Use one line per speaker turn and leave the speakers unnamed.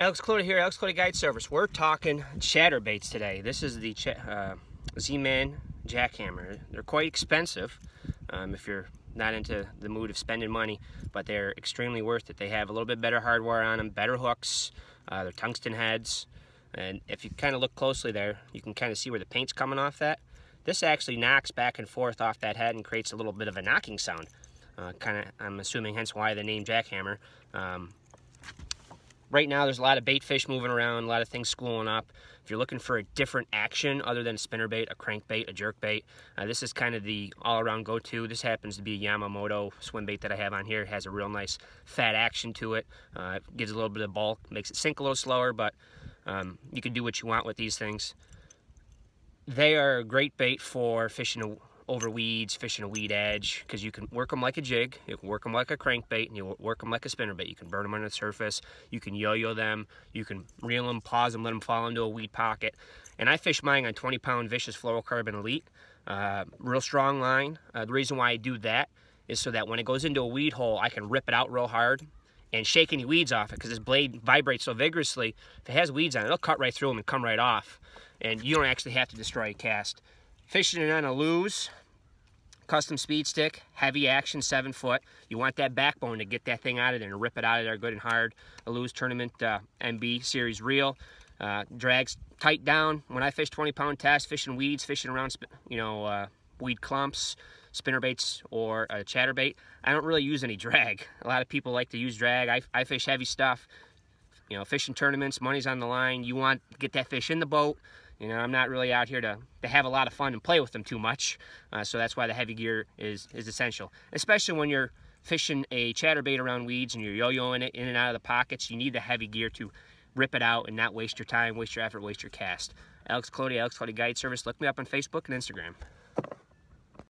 Alex Cloda here, Alex Cloda Guide Service. We're talking chatterbaits today. This is the Zman jackhammer. They're quite expensive if you're not into the mood of spending money, but they're extremely worth it. They have a little bit better hardware on them, better hooks, they're tungsten heads, and if you kind of look closely there, you can kind of see where the paint's coming off that. This actually knocks back and forth off that head and creates a little bit of a knocking sound. I'm assuming hence why the name jackhammer. Right now there's a lot of bait fish moving around, a lot of things schooling up. If you're looking for a different action other than a spinnerbait, a crankbait, a jerkbait, this is kind of the all-around go-to. This happens to be a Yamamoto swim bait that I have on here. It has a real nice fat action to it. It gives a little bit of bulk, makes it sink a little slower, but you can do what you want with these things. They are a great bait for fishing over weeds, fishing a weed edge, because you can work them like a jig, you can work them like a crankbait, and you work them like a spinnerbait. You can burn them under the surface, you can yo-yo them, you can reel them, pause them, let them fall into a weed pocket. And I fish mine on 20-pound Vicious Fluorocarbon Elite, real strong line. The reason why I do that is so that when it goes into a weed hole, I can rip it out real hard and shake any weeds off it, because this blade vibrates so vigorously. If it has weeds on it, it'll cut right through them and come right off, and you don't actually have to destroy a cast. Fishing it on a Lew's custom speed stick, heavy action, 7 foot. You want that backbone to get that thing out of there and rip it out of there good and hard. A Lew's Tournament MB series reel, drags tight down. When I fish 20-pound test, fishing weeds, fishing around weed clumps, spinnerbaits, or a chatterbait, I don't really use any drag. A lot of people like to use drag. I fish heavy stuff. You know, fishing tournaments, money's on the line. You want to get that fish in the boat. You know, I'm not really out here to have a lot of fun and play with them too much. So that's why the heavy gear is essential. Especially when you're fishing a chatterbait around weeds and you're yo-yoing it in and out of the pockets, you need the heavy gear to rip it out and not waste your time, waste your effort, waste your cast. Alex Cloda, Alex Cloda Guide Service. Look me up on Facebook and Instagram.